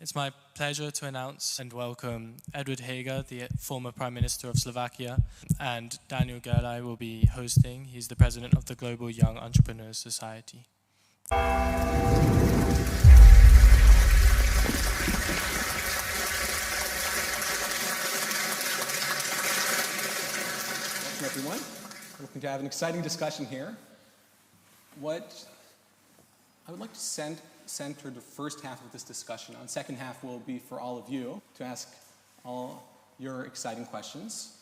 It's my pleasure to announce and welcome Eduard Heger, the former Prime Minister of Slovakia, and Daniel Gerlei will be hosting. He's the president of the Global Young Entrepreneurs Society. Welcome, everyone. We're looking to have an exciting discussion here. What I would like to center the first half of this discussion on. Second half will be for all of you to ask all your exciting questions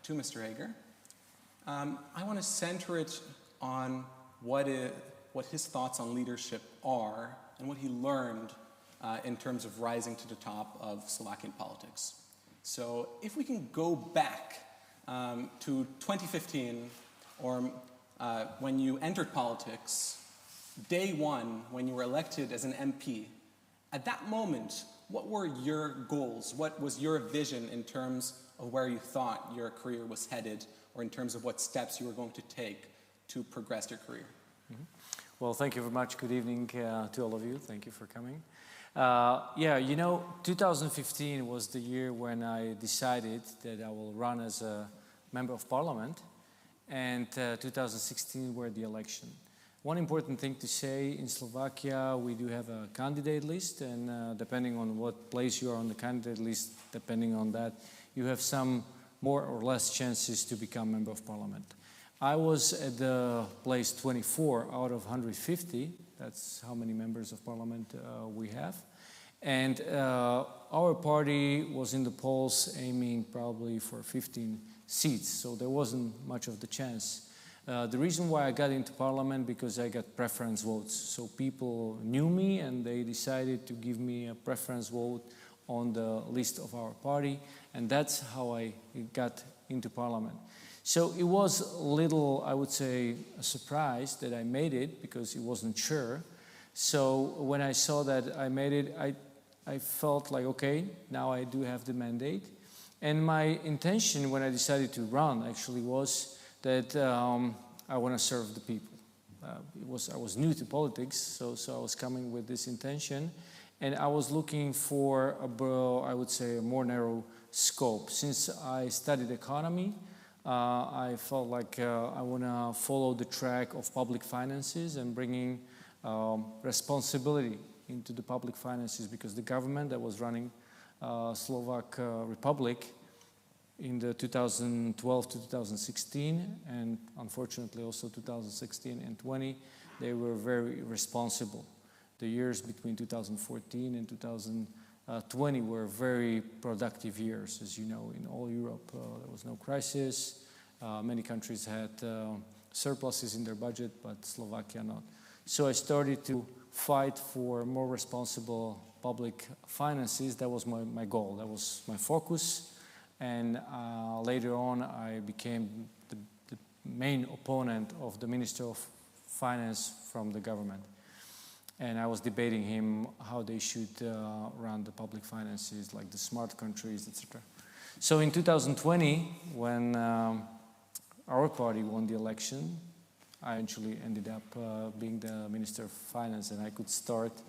to Mr. Heger. I want to center it on what his thoughts on leadership are and what he learned in terms of rising to the top of Slovakian politics. So if we can go back to 2015, or when you entered politics, day one, when you were elected as an MP, at that moment, what were your goals? What was your vision in terms of where you thought your career was headed, or in terms of what steps you were going to take to progress your career? Mm-hmm. Well, thank you very much. Good evening to all of you. Thank you for coming. 2015 was the year when I decided that I will run as a member of parliament, and 2016 were the election. One important thing to say, in Slovakia we do have a candidate list, and depending on what place you are on the candidate list, depending on that, you have some more or less chances to become member of parliament. I was at the place 24 out of 150, that's how many members of parliament we have. And our party was in the polls aiming probably for 15 seats, so there wasn't much of the chance. The reason why I got into parliament, because I got preference votes. So people knew me and they decided to give me a preference vote on the list of our party, and that's how I got into parliament. So it was a little, I would say, a surprise that I made it, because it wasn't sure. So when I saw that I made it, I felt like, okay, now I do have the mandate. And my intention when I decided to run actually was that I want to serve the people. I was new to politics, so I was coming with this intention, and I was looking for I would say a more narrow scope. Since I studied economy, I felt like I want to follow the track of public finances and bringing responsibility into the public finances, because the government that was running Slovak Republic in the 2012 to 2016, and unfortunately also 2016 and 20, they were very responsible. The years between 2014 and 2020 were very productive years. As you know, in all Europe there was no crisis. Many countries had surpluses in their budget, but Slovakia not. So I started to fight for more responsible public finances. That was my goal, that was my focus. And later on, I became the main opponent of the Minister of Finance from the government. And I was debating him how they should run the public finances, like the smart countries, etc. So in 2020, when our party won the election, I actually ended up being the Minister of Finance, and I could start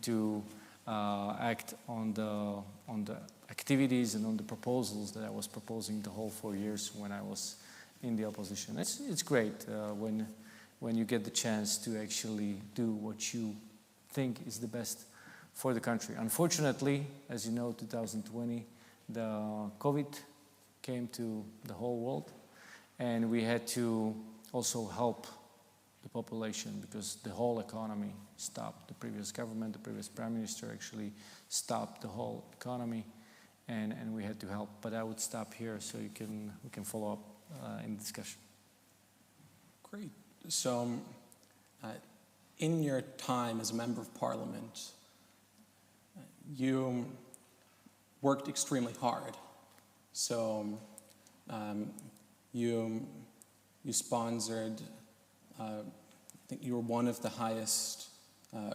to act on the activities and on the proposals that I was proposing the whole 4 years when I was in the opposition. It's great when you get the chance to actually do what you think is the best for the country. Unfortunately, as you know, 2020, the COVID came to the whole world, and we had to also help the population, because the whole economy stopped. The previous government, the previous prime minister actually stopped the whole economy, and we had to help. But I would stop here so we can follow up in the discussion. Great. So in your time as a member of parliament, you worked extremely hard. So you sponsored, I think you were one of the highest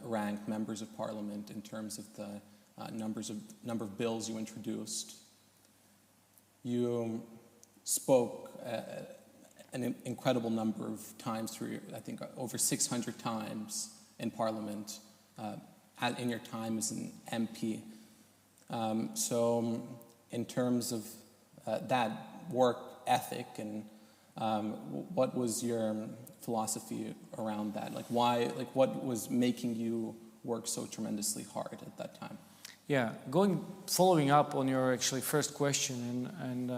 ranked members of parliament in terms of the number of bills you introduced. You spoke an incredible number of times through, I think, over 600 times in Parliament in your time as an MP. So in terms of that work ethic, and what was your philosophy around that? Like why, like what was making you work so tremendously hard at that time? Yeah, following up on your actually first question, and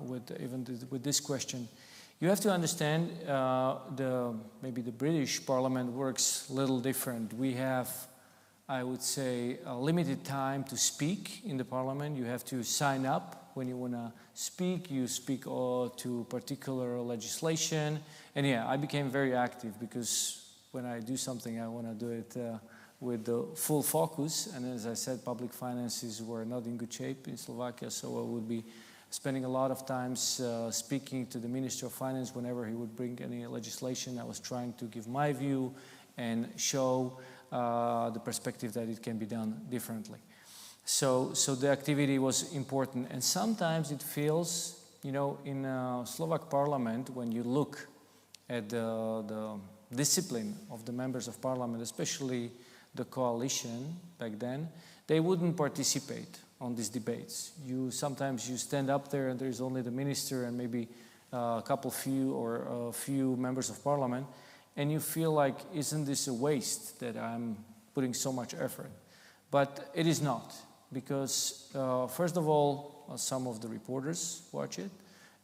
with this question, you have to understand maybe the British Parliament works a little different. We have, I would say, a limited time to speak in the Parliament. You have to sign up when you want to speak. You speak to particular legislation, and yeah, I became very active because when I do something, I want to do it with the full focus. And as I said, public finances were not in good shape in Slovakia, so I would be spending a lot of times speaking to the Minister of Finance whenever he would bring any legislation. I was trying to give my view and show the perspective that it can be done differently. So the activity was important. And sometimes it feels, you know, in Slovak Parliament, when you look at the discipline of the members of Parliament, especially the coalition back then, they wouldn't participate on these debates. Sometimes you stand up there and there's only the minister and maybe a few members of Parliament, and you feel like, isn't this a waste that I'm putting so much effort? But it is not, because first of all, some of the reporters watch it.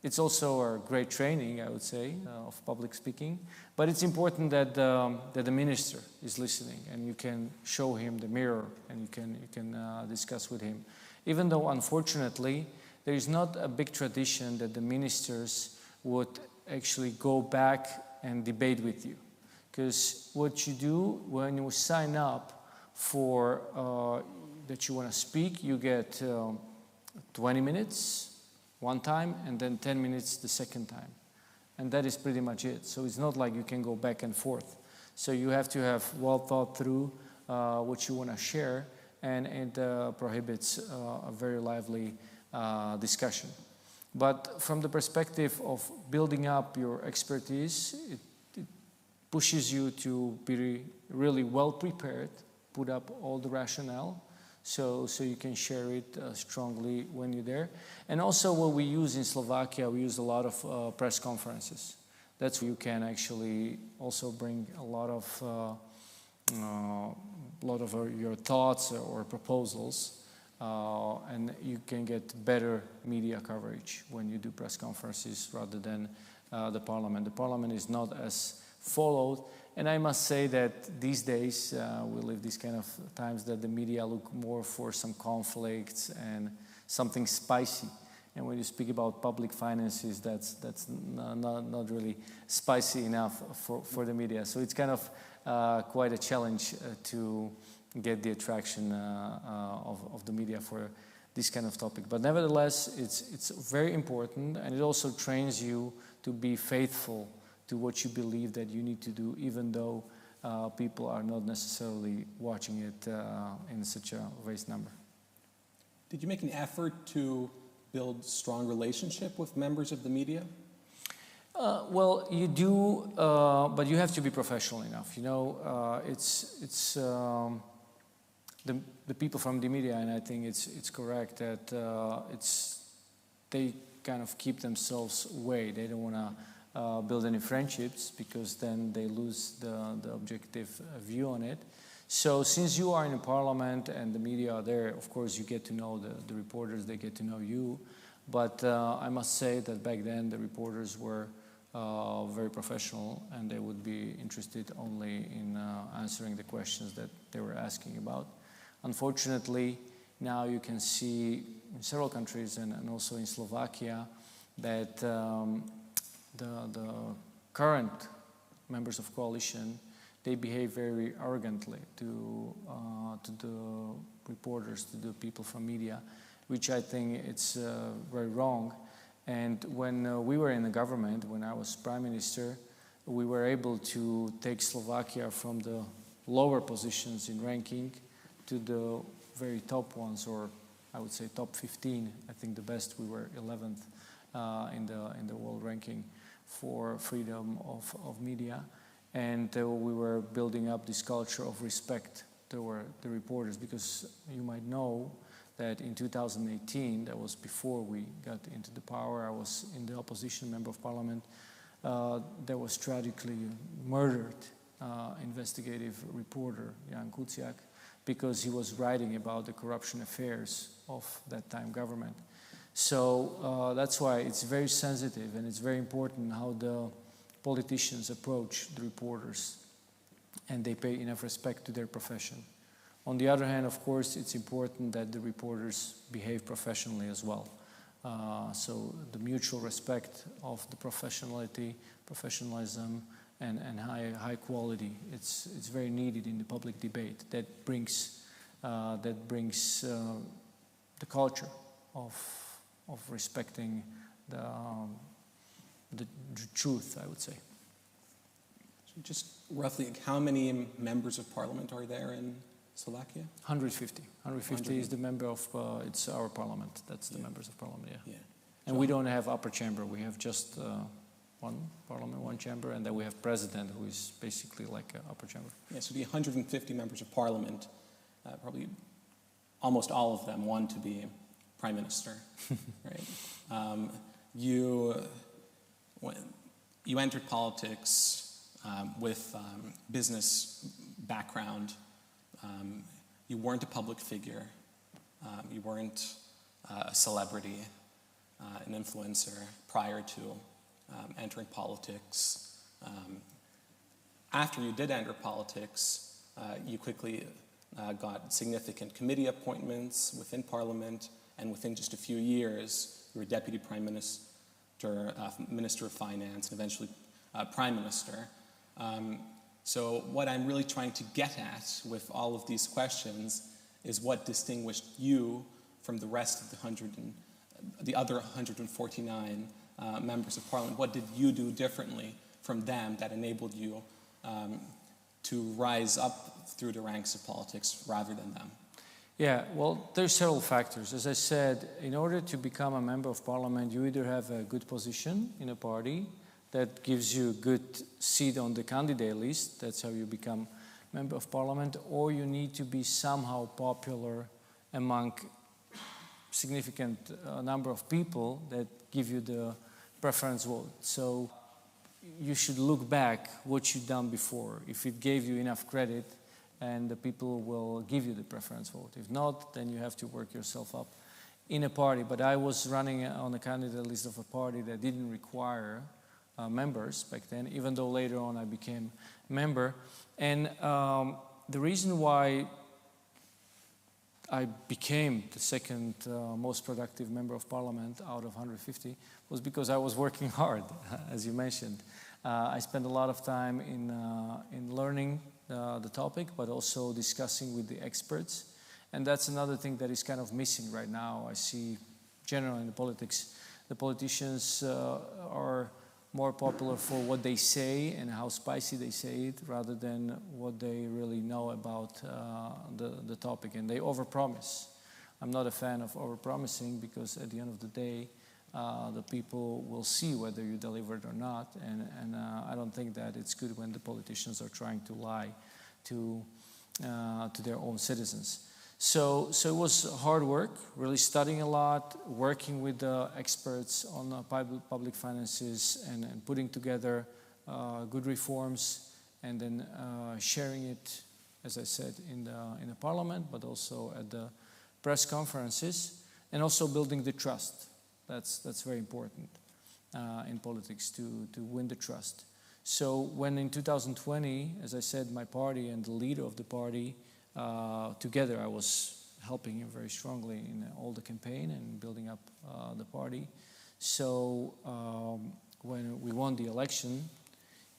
It's also a great training, I would say, of public speaking. But it's important that the minister is listening, and you can show him the mirror, and you can discuss with him. Even though, unfortunately, there is not a big tradition that the ministers would actually go back and debate with you. Because what you do when you sign up for that you want to speak, you get 20 minutes one time and then 10 minutes the second time. And that is pretty much it. So it's not like you can go back and forth. So you have to have well thought through what you want to share, and it prohibits a very lively discussion. But from the perspective of building up your expertise, it pushes you to be really well prepared, put up all the rationale, so you can share it strongly when you're there. And also what we use in Slovakia, we use a lot of press conferences. That's where you can actually also bring a lot of your thoughts or proposals, and you can get better media coverage when you do press conferences rather than the Parliament. The Parliament is not as followed. And I must say that these days, we live these kind of times that the media look more for some conflicts and something spicy. And when you speak about public finances, that's not really spicy enough for the media. So it's kind of quite a challenge to get the attraction of the media for this kind of topic. But nevertheless, it's very important, and it also trains you to be faithful to what you believe that you need to do, even though people are not necessarily watching it in such a vast number. Did you make an effort to build strong relationship with members of the media? Well, you do, but you have to be professional enough. You know, it's the people from the media, and I think it's correct that they kind of keep themselves away. They don't want to build any friendships, because then they lose the objective view on it. So since you are in a parliament and the media are there, of course you get to know the reporters, they get to know you. But I must say that back then the reporters were very professional, and they would be interested only in answering the questions that they were asking about. Unfortunately, now you can see in several countries and also in Slovakia that the current members of coalition, they behave very arrogantly to the reporters, to the people from media, which I think it's very wrong. And when we were in the government, when I was prime minister, we were able to take Slovakia from the lower positions in ranking to the very top ones, or I would say top 15. I think the best, we were 11th in the world ranking for freedom of media. And we were building up this culture of respect toward the reporters, because you might know that in 2018, that was before we got into the power, I was in the opposition member of parliament, there was tragically murdered investigative reporter Jan Kuciak because he was writing about the corruption affairs of that time government. So that's why it's very sensitive and it's very important how the politicians approach the reporters and they pay enough respect to their profession. On the other hand, of course, it's important that the reporters behave professionally as well. So the mutual respect of the professionalism, and high quality. It's very needed in the public debate. That brings the culture of respecting the truth, I would say. So just roughly, how many members of parliament are there in Slovakia? 150. 150 is the member of. It's our parliament. That's the members of parliament. Yeah. And So we don't have upper chamber. We have just one parliament, one chamber, and then we have president, who is basically like an upper chamber. Yeah, so the 150 members of parliament, probably almost all of them want to be prime minister, right? You entered politics with business background. You weren't a public figure. You weren't a celebrity, an influencer prior to entering politics. After you did enter politics, you quickly got significant committee appointments within Parliament, and within just a few years, you were Deputy Prime Minister, Minister of Finance, and eventually Prime Minister. So what I'm really trying to get at with all of these questions is what distinguished you from the rest of the other 149 members of Parliament. What did you do differently from them that enabled you to rise up through the ranks of politics rather than them? Yeah, well, there's several factors. As I said, in order to become a member of parliament, you either have a good position in a party that gives you a good seat on the candidate list, that's how you become member of parliament, or you need to be somehow popular among significant number of people that give you the preference vote. So you should look back what you've done before, if it gave you enough credit, and the people will give you the preference vote. If not, then you have to work yourself up in a party. But I was running on a candidate list of a party that didn't require members back then, even though later on I became member. And the reason why I became the second most productive member of parliament out of 150 was because I was working hard, as you mentioned. I spent a lot of time in learning the topic, but also discussing with the experts. And that's another thing that is kind of missing right now. I see generally in the politics, the politicians are more popular for what they say and how spicy they say it, rather than what they really know about the topic. And they overpromise. I'm not a fan of overpromising, because at the end of the day, the people will see whether you delivered or not. And I don't think that it's good when the politicians are trying to lie to their own citizens. So it was hard work, really studying a lot, working with the experts on public finances, and putting together good reforms, and then sharing it, as I said, in the parliament, but also at the press conferences, and also building the trust. That's very important in politics, to win the trust. So when in 2020, as I said, my party and the leader of the party, together, I was helping him very strongly in all the campaign and building up the party. So when we won the election,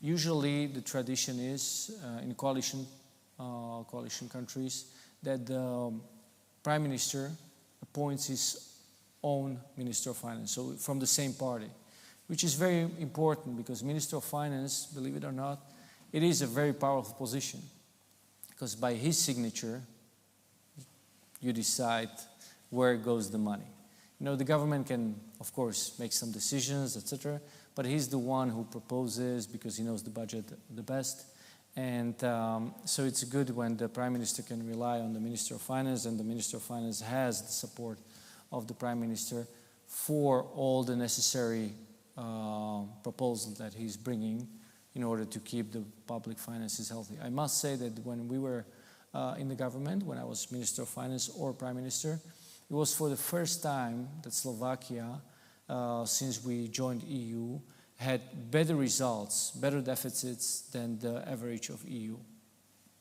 usually the tradition is in coalition countries that the prime minister appoints his own minister of finance, so from the same party, which is very important, because minister of finance, believe it or not, it is a very powerful position. Because by his signature, you decide where goes the money. You know, the government can, of course, make some decisions, etc., but he's the one who proposes, because he knows the budget the best, And so it's good when the Prime Minister can rely on the Minister of Finance, and the Minister of Finance has the support of the Prime Minister for all the necessary proposals that he's bringing in order to keep the public finances healthy. I must say that when we were in the government, when I was Minister of Finance or Prime Minister, it was for the first time that Slovakia, since we joined EU, had better results, better deficits than the average of EU.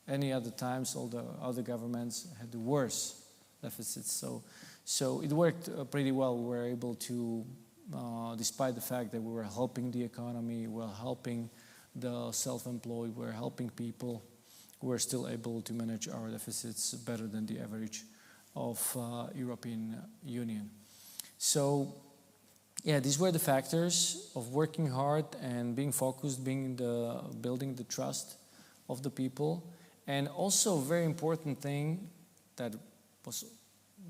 Any other times, all the other governments had the worse deficits. So it worked pretty well. We were able to, despite the fact that we were helping the economy, we were helping the self-employed, we were helping people, we were still able to manage our deficits better than the average of European Union. So, yeah, these were the factors of working hard and being focused, building the trust of the people. And also a very important thing that was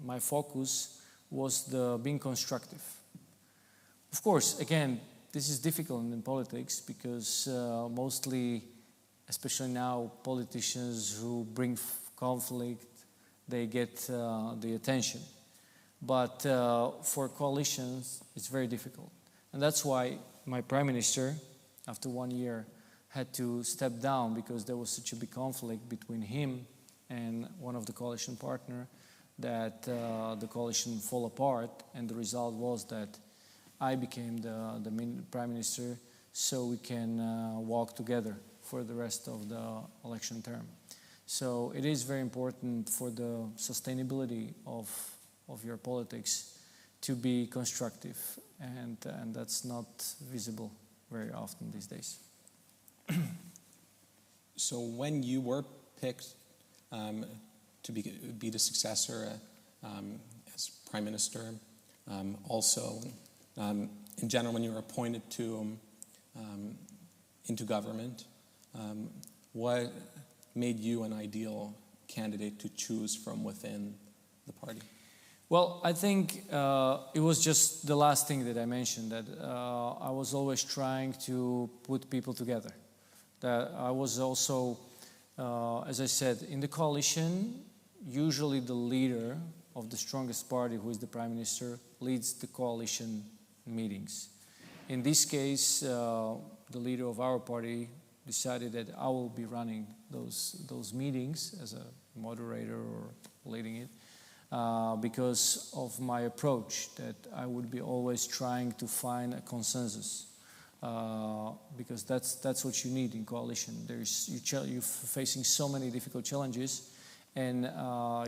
my focus was being constructive. Of course, again, this is difficult in politics because mostly, especially now, politicians who bring conflict, they get the attention. But for coalitions, it's very difficult. And that's why my Prime Minister, after 1 year, had to step down because there was such a big conflict between him and one of the coalition partners that the coalition fell apart, and the result was that I became the Prime Minister so we can walk together for the rest of the election term. So it is very important for the sustainability of your politics to be constructive, and that's not visible very often these days. So when you were picked to be the successor as Prime Minister, also in general when you were appointed into government, what made you an ideal candidate to choose from within the party? Well, I think it was just the last thing that I mentioned, that I was always trying to put people together. That I was also, as I said, in the coalition, usually the leader of the strongest party, who is the Prime Minister, leads the coalition meetings. In this case, the leader of our party decided that I will be running those meetings as a moderator or leading it. Because of my approach, that I would be always trying to find a consensus, because that's what you need in coalition. You're facing so many difficult challenges, and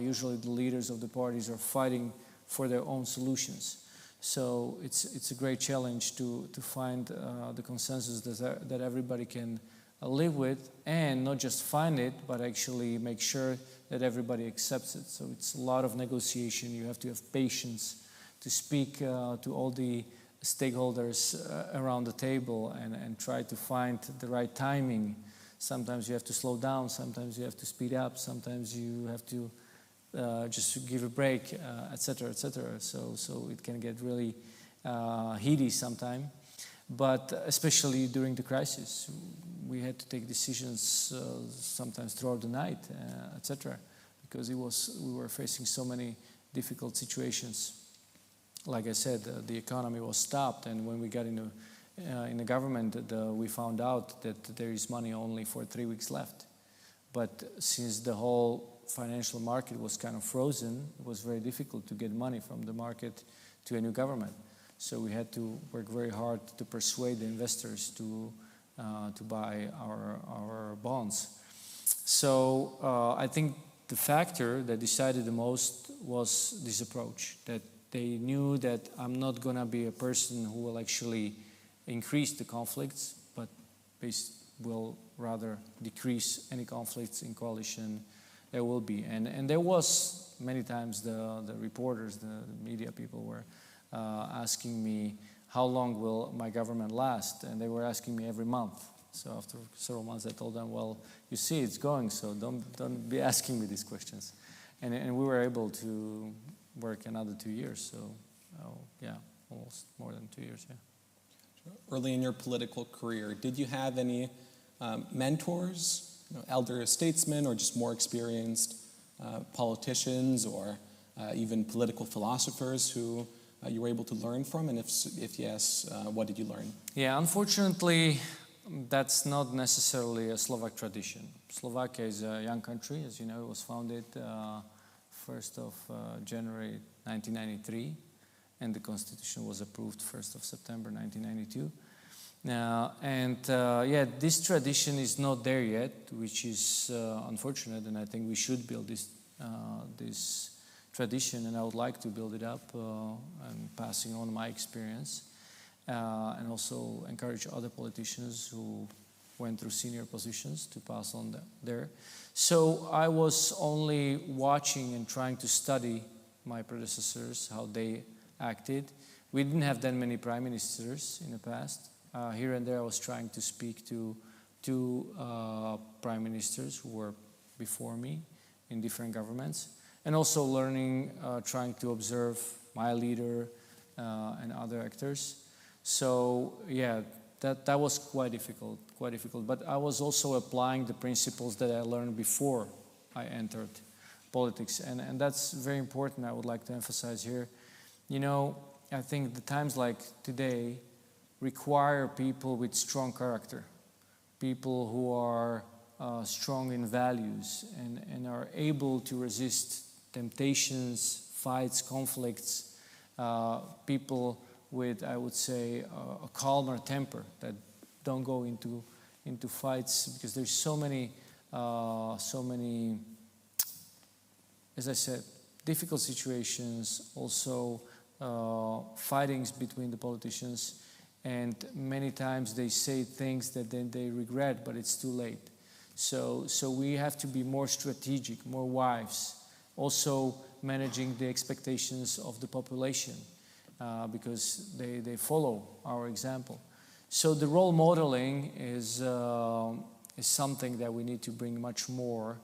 usually the leaders of the parties are fighting for their own solutions. So it's a great challenge to find the consensus that everybody can live with, and not just find it, but actually make sure that everybody accepts it. So it's a lot of negotiation. You have to have patience to speak to all the stakeholders around the table and try to find the right timing. Sometimes you have to slow down, sometimes you have to speed up, sometimes you have to just give a break, etc., etc. So it can get really heaty sometimes. But especially during the crisis, we had to take decisions sometimes throughout the night, etc., because we were facing so many difficult situations. Like I said, the economy was stopped, and when we got in the government, we found out that there is money only for 3 weeks left. But since the whole financial market was kind of frozen, it was very difficult to get money from the market to a new government. So we had to work very hard to persuade the investors to buy our bonds. So I think the factor that decided the most was this approach, that they knew that I'm not going to be a person who will actually increase the conflicts, but will rather decrease any conflicts in coalition there will be. And there was many times the reporters, the media people were asking me, how long will my government last? And they were asking me every month. So after several months I told them, well, you see it's going, so don't be asking me these questions. And we were able to work another 2 years, so yeah, almost more than 2 years, yeah. Early in your political career, did you have any mentors elder statesmen or just more experienced politicians or even political philosophers who you were able to learn from? And if yes, what did you learn? Yeah, unfortunately, that's not necessarily a Slovak tradition. Slovakia is a young country, as you know. It was founded 1st of January 1993, and the constitution was approved 1st of September 1992. This tradition is not there yet, which is unfortunate, and I think we should build this tradition, and I would like to build it up and passing on my experience, and also encourage other politicians who went through senior positions to pass on there. So I was only watching and trying to study my predecessors, how they acted. We didn't have that many prime ministers in the past. Here and there I was trying to speak to two prime ministers who were before me in different governments, and also learning, trying to observe my leader and other actors. So yeah, that was quite difficult. But I was also applying the principles that I learned before I entered politics, and that's very important. I would like to emphasize here. You know, I think the times like today require people with strong character, people who are strong in values and are able to resist temptations, fights, conflicts, people with, I would say, a calmer temper that don't go into fights, because there's so many, as I said, difficult situations, also fightings between the politicians, and many times they say things that then they regret, but it's too late. So we have to be more strategic, more wise, also managing the expectations of the population, because they follow our example. So the role modeling is something that we need to bring much more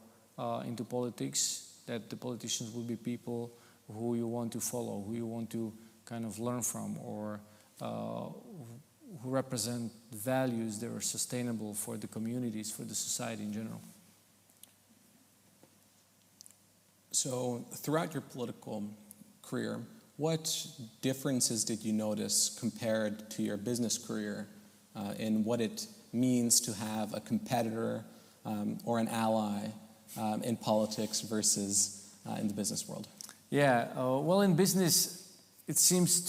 into politics, that the politicians will be people who you want to follow, who you want to kind of learn from, or who represent values that are sustainable for the communities, for the society in general. So throughout your political career, what differences did you notice compared to your business career in what it means to have a competitor or an ally in politics versus in the business world? Yeah, well, in business, it seems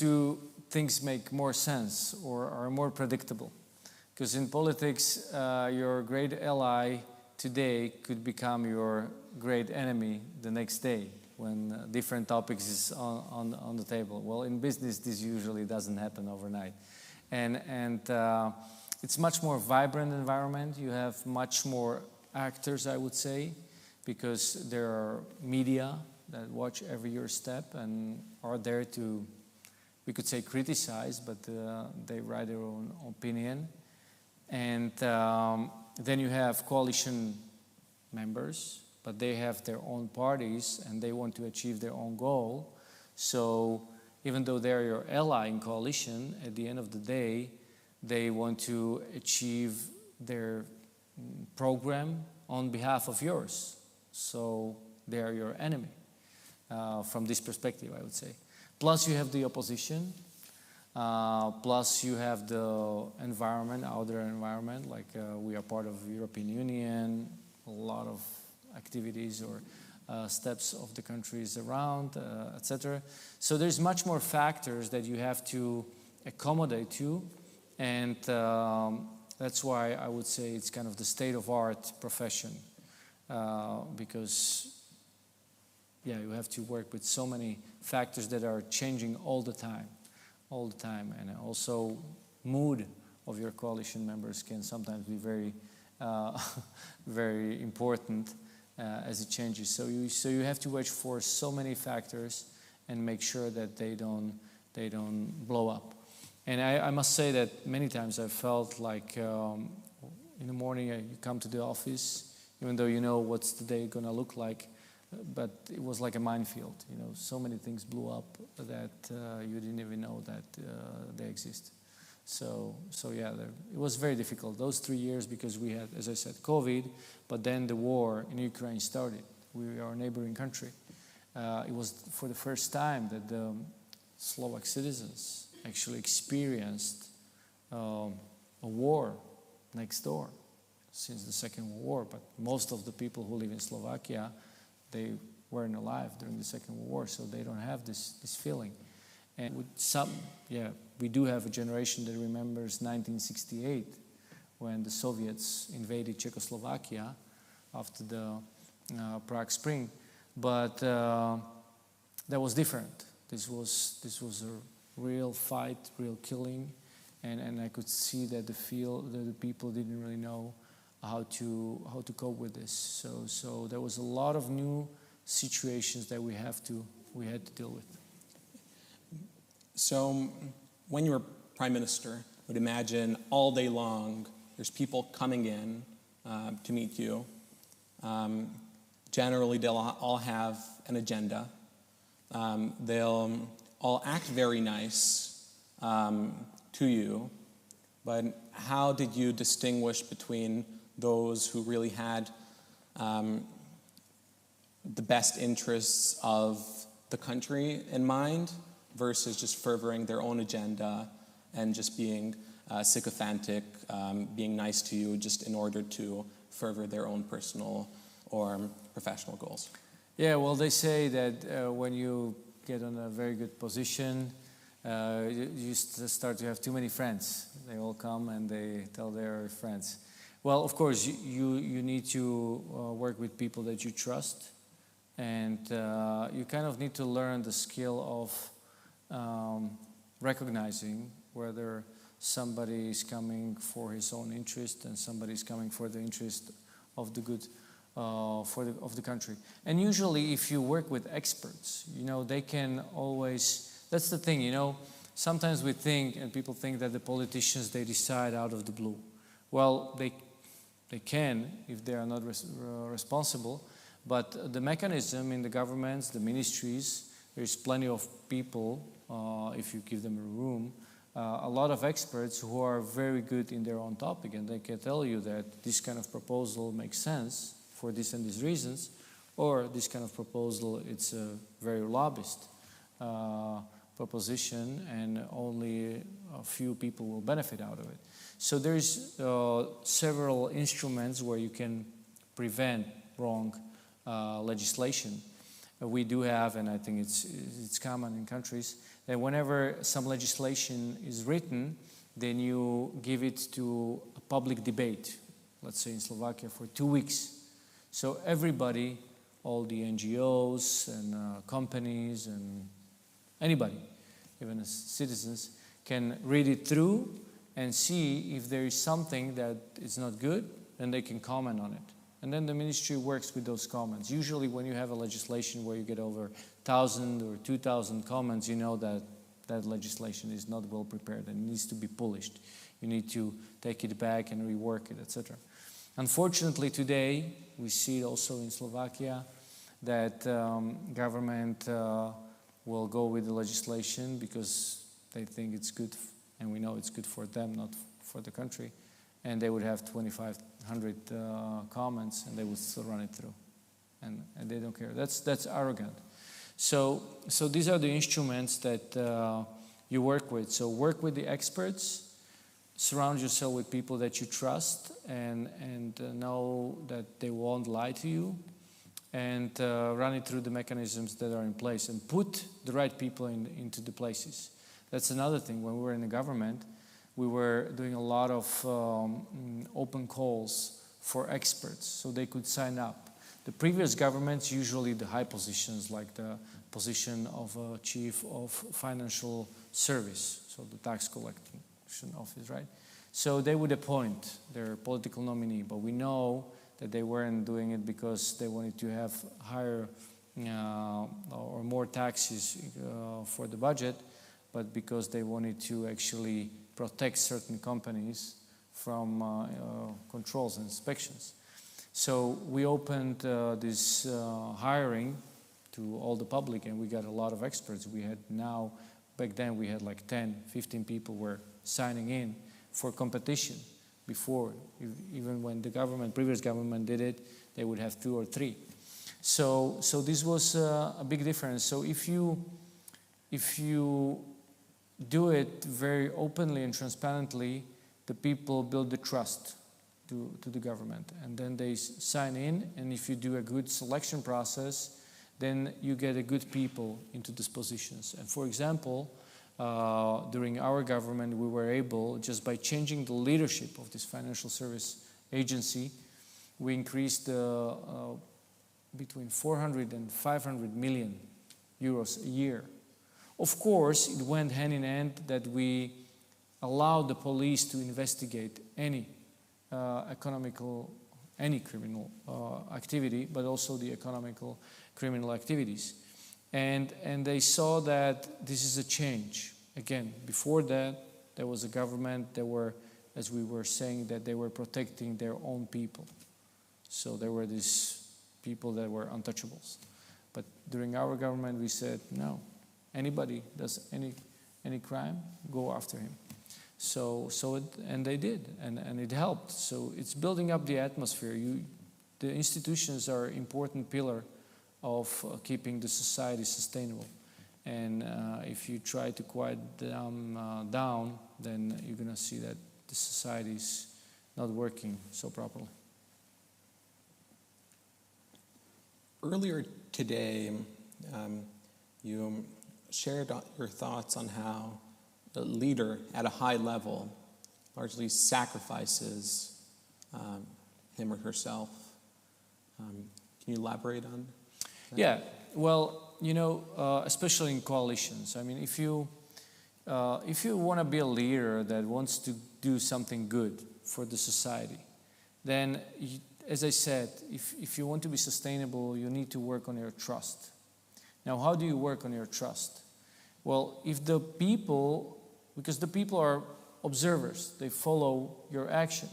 things make more sense or are more predictable. Because in politics, your great ally today could become your great enemy the next day when different topics is on the table. Well, in business, this usually doesn't happen overnight. And it's much more vibrant environment. You have much more actors, I would say, because there are media that watch every your step and are there to, we could say, criticize, but they write their own opinion. And then you have coalition members, but they have their own parties and they want to achieve their own goal. So even though they're your ally in coalition, at the end of the day, they want to achieve their program on behalf of yours. So they are your enemy from this perspective, I would say. Plus you have the opposition, plus you have the environment, outer environment, like we are part of the European Union, a lot of activities or steps of the countries around, etc. So there's much more factors that you have to accommodate to, and that's why I would say it's kind of the state-of-art profession, because yeah, you have to work with so many factors that are changing all the time, and also mood of your coalition members can sometimes be very, very important as it changes. So you have to watch for so many factors and make sure that they don't blow up. And I must say that many times I felt like in the morning you come to the office, even though you know what's the day gonna look like, but it was like a minefield. You know, so many things blew up that you didn't even know that they exist. So yeah, it was very difficult those 3 years because we had, as I said, COVID, but then the war in Ukraine started. We are a neighboring country. It was for the first time that the Slovak citizens actually experienced a war next door since the Second World War. But most of the people who live in Slovakia, they weren't alive during the Second World War, so they don't have this feeling. And with some, we do have a generation that remembers 1968 when the Soviets invaded Czechoslovakia after the Prague Spring. But that was different. This was a real fight, real killing, and I could see that the people didn't really know how to cope with this. So there was a lot of new situations that we had to deal with. So when you were prime minister, I would imagine all day long there's people coming in to meet you. Generally, they'll all have an agenda. They'll all act very nice to you. But how did you distinguish between those who really had the best interests of the country in mind versus just furthering their own agenda and just being sycophantic, being nice to you just in order to further their own personal or professional goals? Yeah, well, they say that when you get on a very good position, you start to have too many friends. They all come and they tell their friends. Well, of course, you need to work with people that you trust, and you kind of need to learn the skill of recognizing whether somebody is coming for his own interest and somebody is coming for the interest of the good of the country. And usually, if you work with experts, they can always. That's the thing, Sometimes we think, and people think that the politicians, they decide out of the blue. Well, they can if they are not responsible, but the mechanism in the governments, the ministries, there's plenty of people, if you give them a room, a lot of experts who are very good in their own topic, and they can tell you that this kind of proposal makes sense for this and these reasons, or this kind of proposal, it's a very lobbyist proposition, and only a few people will benefit out of it. So there's several instruments where you can prevent wrong legislation. We do have, and I think it's common in countries, that whenever some legislation is written, then you give it to a public debate, let's say in Slovakia, for 2 weeks. So everybody, all the NGOs and companies and anybody, even as citizens, can read it through and see if there is something that is not good, and they can comment on it. And then the ministry works with those comments. Usually when you have a legislation where you get over 1,000 or 2,000 comments, you know that that legislation is not well prepared and needs to be polished. You need to take it back and rework it, etc. Unfortunately, today, we see it also in Slovakia that government will go with the legislation because they think it's good, and we know it's good for them, not for the country. And they would have 2,500 comments, and they would still run it through, and they don't care. That's arrogant. So these are the instruments that you work with. So work with the experts. Surround yourself with people that you trust and know that they won't lie to you, and run it through the mechanisms that are in place and put the right people into the places. That's another thing. When we were in the government, we were doing a lot of open calls for experts so they could sign up. The previous governments, usually the high positions, like the position of a chief of financial service, so the tax collection office, right? So they would appoint their political nominee, but we know that they weren't doing it because they wanted to have higher or more taxes for the budget, but because they wanted to actually protect certain companies from controls and inspections. So we opened this hiring to all the public, and we got a lot of experts. We had now Back then we had like 10, 15 people were signing in for competition. Before, even when the previous government did it, they would have 2 or 3. So this was a big difference. So if you do it very openly and transparently, the people build the trust to the government, and then they sign in. And if you do a good selection process, then you get a good people into these positions. And for example, during our government, we were able, just by changing the leadership of this financial service agency, we increased between 400 and 500 million euros a year. Of course, it went hand in hand that we allowed the police to investigate any criminal activity, but also the economical criminal activities. And they saw that this is a change. Again, before that, there was a government that were, as we were saying, that they were protecting their own people. So there were these people that were untouchables. But during our government, we said, no, anybody does any crime, go after him. And they did, and it helped. So it's building up the atmosphere. The institutions are an important pillar of keeping the society sustainable. And if you try to quiet them down, then you're going to see that the society is not working so properly. Earlier today, you shared your thoughts on how the leader at a high level largely sacrifices him or herself. Can you elaborate on that? Yeah, well, especially in coalitions. I mean, if you want to be a leader that wants to do something good for the society, then, as I said, if you want to be sustainable, you need to work on your trust. Now, how do you work on your trust? Well, because the people are observers, they follow your action.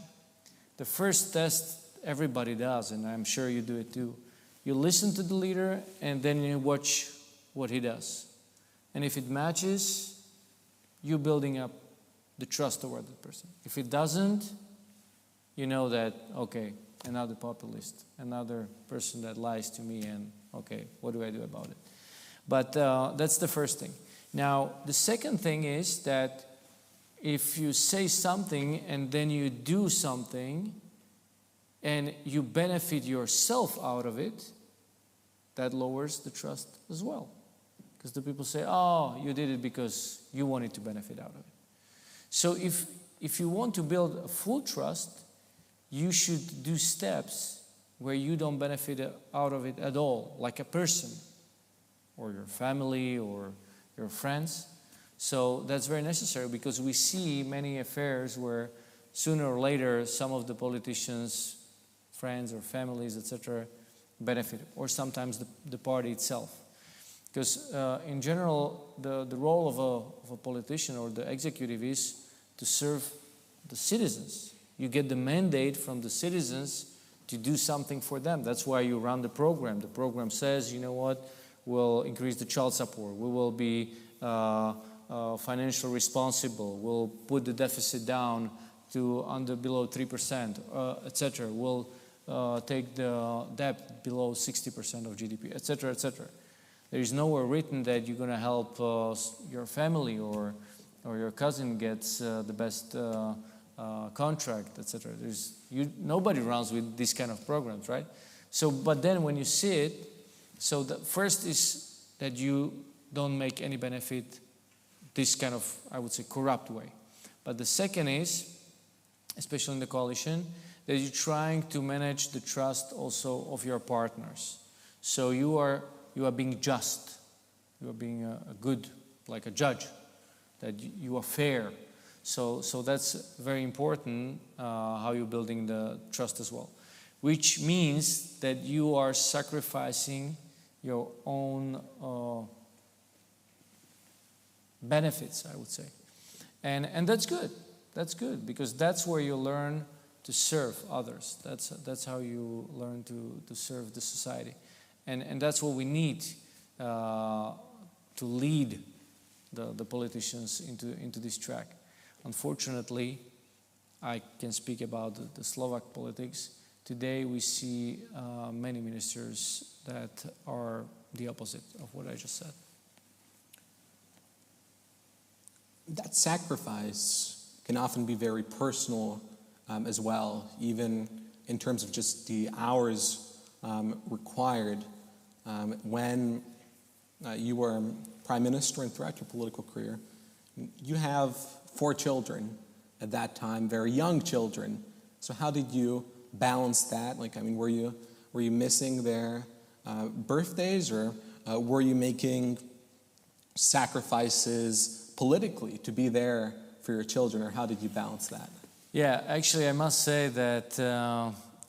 The first test everybody does, and I'm sure you do it too, you listen to the leader and then you watch what he does. And if it matches, you're building up the trust toward the person. If it doesn't, you know that, okay, another populist, another person that lies to me, and okay, what do I do about it? But that's the first thing. Now, the second thing is that if you say something and then you do something and you benefit yourself out of it, that lowers the trust as well. Because the people say, oh, you did it because you wanted to benefit out of it. So if you want to build a full trust, you should do steps where you don't benefit out of it at all, like a person or your family or your friends. So that's very necessary, because we see many affairs where sooner or later some of the politicians, friends or families, etc., benefit, or sometimes the party itself. Because in general, the role of a politician or the executive is to serve the citizens. You get the mandate from the citizens to do something for them. That's why you run the program. The program says, you know what, we'll increase the child support, we will be financially responsible, we'll put the deficit down to below 3%, etc. We'll take the debt below 60% of GDP, etc., etc. There is nowhere written that you're going to help your family or your cousin gets the best contract, etc. Nobody runs with these kind of programs, right? So, but then when you see it, so the first is that you don't make any benefit this kind of, I would say, corrupt way. But the second is, especially in the coalition, that you're trying to manage the trust also of your partners. So you are being just. You are being a good, like a judge, that you are fair. So that's very important, how you're building the trust as well. Which means that you are sacrificing your own benefits, I would say. And that's good. That's good, because that's where you learn to serve others. That's how you learn to serve the society. And that's what we need to lead the politicians into this track. Unfortunately, I can speak about the Slovak politics. Today we see many ministers that are the opposite of what I just said. That sacrifice can often be very personal as well, even in terms of just the hours required. When you were prime minister and throughout your political career, you have 4 children at that time, very young children. So how did you balance that? Like, I mean, were you missing their birthdays, or were you making sacrifices politically to be there for your children, or how did you balance that? Yeah, actually, I must say that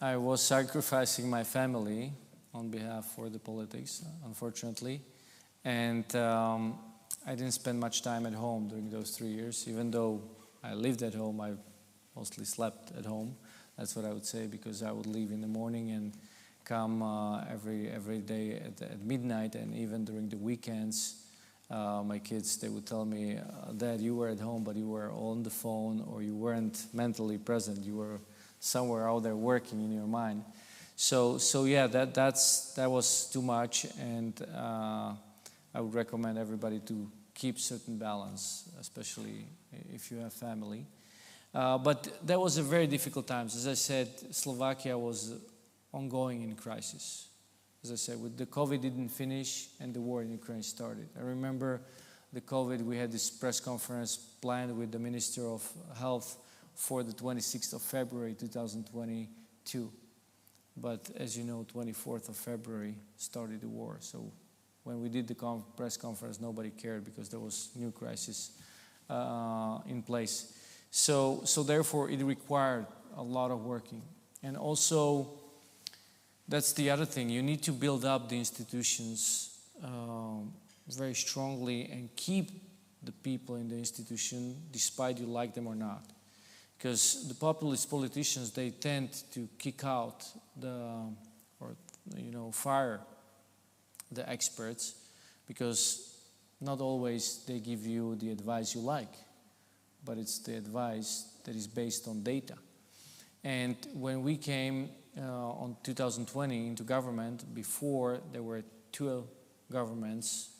I was sacrificing my family on behalf for the politics, unfortunately, and I didn't spend much time at home during those 3 years. Even though I lived at home, I mostly slept at home. That's what I would say, because I would leave in the morning and come every day at midnight, and even during the weekends. My kids, they would tell me, Dad, you were at home, but you were on the phone, or you weren't mentally present. You were somewhere out there working in your mind. So yeah, that was too much, and I would recommend everybody to keep certain balance, especially if you have family. But that was a very difficult times. As I said, Slovakia was ongoing in crisis. As I said, with the COVID didn't finish and the war in Ukraine started. I remember the COVID, we had this press conference planned with the Minister of Health for the 26th of February 2022. But as you know, 24th of February started the war. So when we did the press conference, nobody cared because there was new crisis in place. So therefore, it required a lot of working. And also, that's the other thing. You need to build up the institutions very strongly and keep the people in the institution despite you like them or not. Because the populist politicians, they tend to kick out fire the experts, because not always they give you the advice you like, but it's the advice that is based on data. And when we came on 2020 into government, before there were 2 governments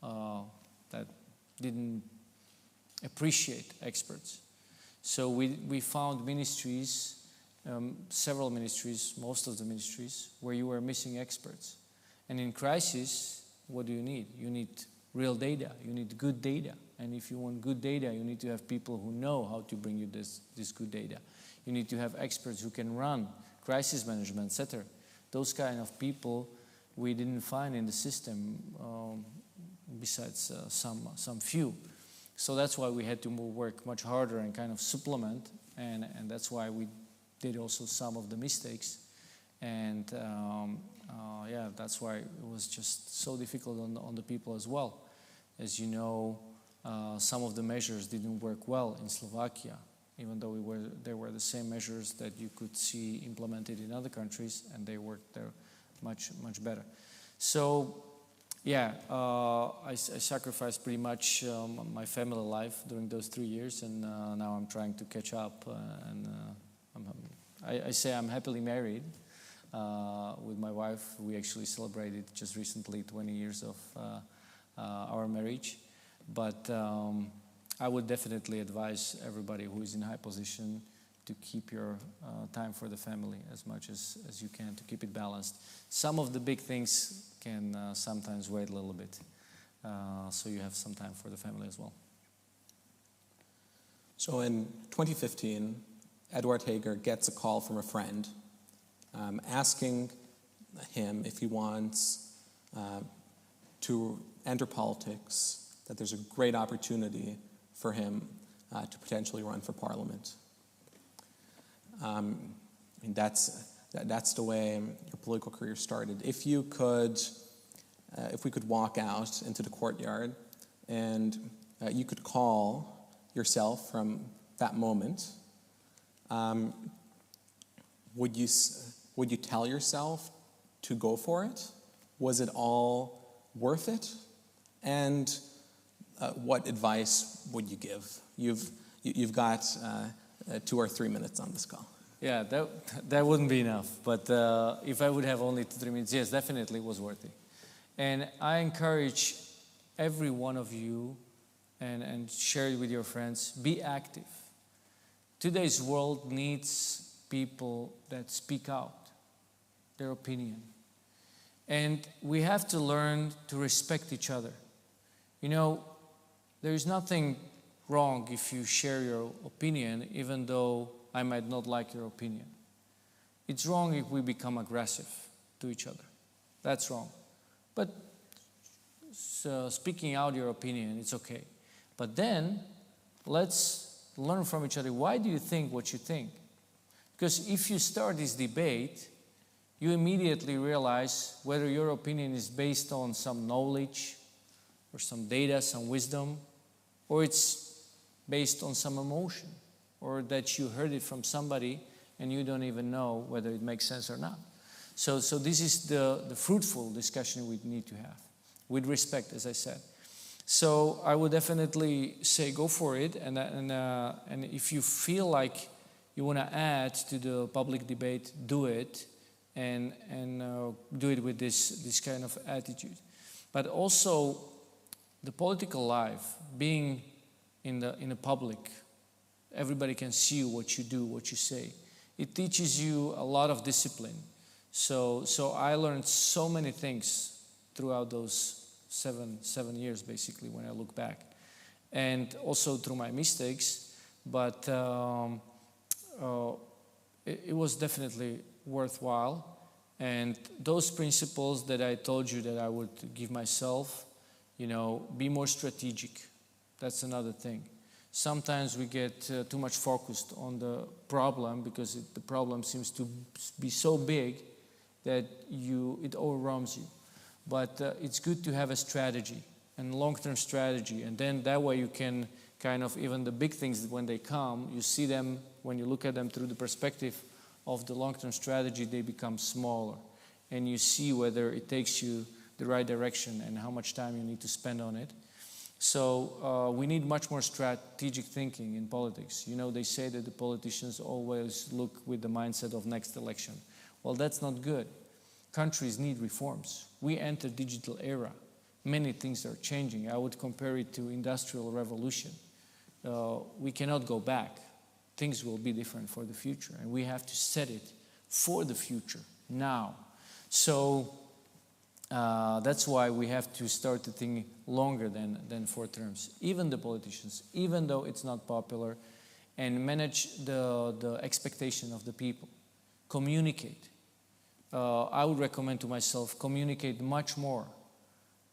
that didn't appreciate experts. So we found ministries, several ministries, most of the ministries, where you were missing experts. And in crisis, what do you need? You need real data. You need good data. And if you want good data, you need to have people who know how to bring you this good data. You need to have experts who can run crisis management, etc. Those kind of people we didn't find in the system, besides some few. So that's why we had to work much harder and kind of supplement, and that's why we did also some of the mistakes. And yeah, that's why it was just so difficult on the people as well. As you know, some of the measures didn't work well in Slovakia, even though they were the same measures that you could see implemented in other countries, and they worked there much better. So yeah, I sacrificed pretty much my family life during those 3 years, and now I'm trying to catch up. I say I'm happily married with my wife. We actually celebrated just recently 20 years of our marriage. But I would definitely advise everybody who is in high position to keep your time for the family as much as you can, to keep it balanced. Some of the big things can sometimes wait a little bit, so you have some time for the family as well. So in 2015, Eduard Heger gets a call from a friend asking him if he wants to enter politics, that there's a great opportunity for him to potentially run for parliament. And that's the way your political career started. If we could walk out into the courtyard and you could call yourself from that moment, would you tell yourself to go for it? Was it all worth it? And what advice would you give? You've got 2 or 3 minutes on this call. Yeah, that wouldn't be enough. But if I would have only 2 or 3 minutes, yes, definitely it was worth it. And I encourage every one of you, and share it with your friends, be active. Today's world needs people that speak out their opinion. And we have to learn to respect each other. You know, there is nothing wrong if you share your opinion, even though I might not like your opinion. It's wrong if we become aggressive to each other. That's wrong. But speaking out your opinion, it's okay. But then, let's learn from each other. Why do you think what you think? Because if you start this debate, you immediately realize whether your opinion is based on some knowledge or some data, some wisdom, or it's based on some emotion, or that you heard it from somebody and you don't even know whether it makes sense or not. So this is the fruitful discussion we need to have, with respect, as I said. So I would definitely say go for it, and if you feel like you want to add to the public debate, do it, and do it with this kind of attitude. But also, the political life, being in the public, everybody can see what you do, what you say. It teaches you a lot of discipline. So I learned so many things throughout those 7 years, basically, when I look back, and also through my mistakes. But it was definitely worthwhile. And those principles that I told you that I would give myself, you know, be more strategic. That's another thing. Sometimes we get too much focused on the problem because the problem seems to be so big that it overwhelms you. But it's good to have a strategy, and long-term strategy, and then that way you can kind of, even the big things when they come, you see them, when you look at them through the perspective of the long-term strategy, they become smaller, and you see whether it takes you the right direction and how much time you need to spend on it. So we need much more strategic thinking in politics. You know, they say that the politicians always look with the mindset of next election. Well, that's not good. Countries need reforms. We enter digital era. Many things are changing. I would compare it to industrial revolution. We cannot go back. Things will be different for the future, and we have to set it for the future now. So that's why we have to start to think longer than 4 terms. Even the politicians, even though it's not popular, and manage the expectation of the people. Communicate. I would recommend to myself, communicate much more.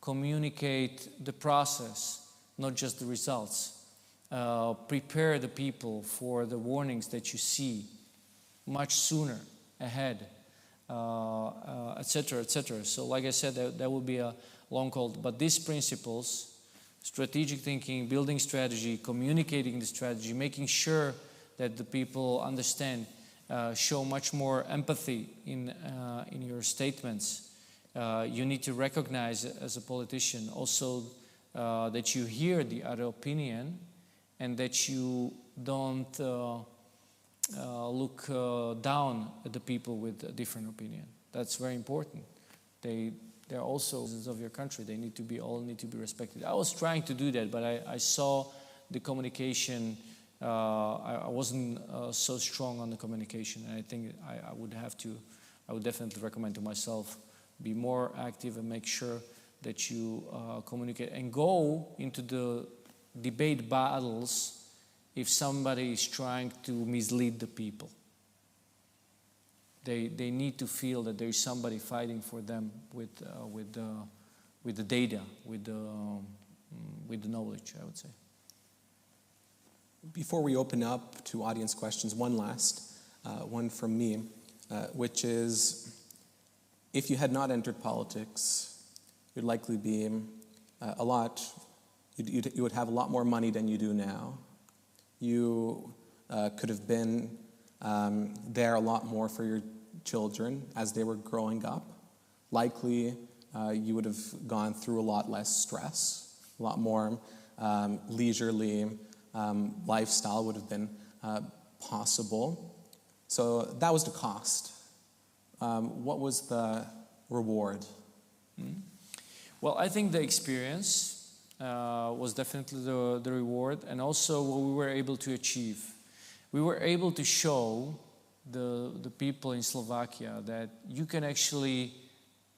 Communicate the process, not just the results. Prepare the people for the warnings that you see much sooner ahead, etc., etc. So like I said, that would be a long call. But these principles, strategic thinking, building strategy, communicating the strategy, making sure that the people understand, show much more empathy in your statements. You need to recognize as a politician also that you hear the other opinion, and that you don't look down at the people with a different opinion. That's very important. They're also citizens of your country. They all need to be respected. I was trying to do that, but I saw the communication. I wasn't so strong on the communication, and I think I would definitely recommend to myself, be more active and make sure that you communicate and go into the debate battles if somebody is trying to mislead the people. They need to feel that there is somebody fighting for them with the data, with the knowledge, I would say. Before we open up to audience questions, one last one from me, which is, if you had not entered politics, you'd likely be you would have a lot more money than you do now. You could have been there a lot more for your children as they were growing up. Likely, you would have gone through a lot less stress, a lot more leisurely lifestyle would have been possible. So that was the cost. What was the reward? Well, I think the experience was definitely the reward, and also what we were able to achieve. We were able to show the people in Slovakia that you can actually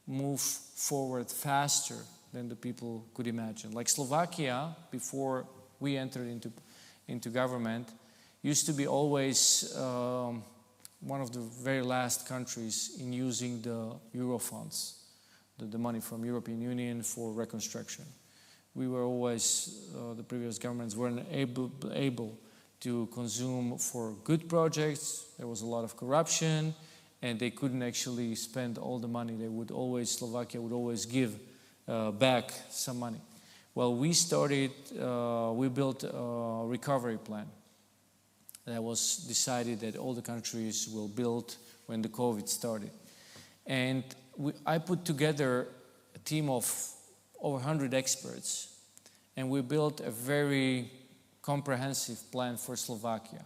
move forward faster than the people could imagine. Like Slovakia, before we entered into government, used to be always one of the very last countries in using the Euro funds, the money from European Union for reconstruction. We were always, the previous governments weren't able to consume for good projects. There was a lot of corruption, and they couldn't actually spend all the money. Slovakia would always give back some money. Well, we built a recovery plan that was decided that all the countries will build when the COVID started. And I put together a team of over 100 experts, and we built a very comprehensive plan for Slovakia.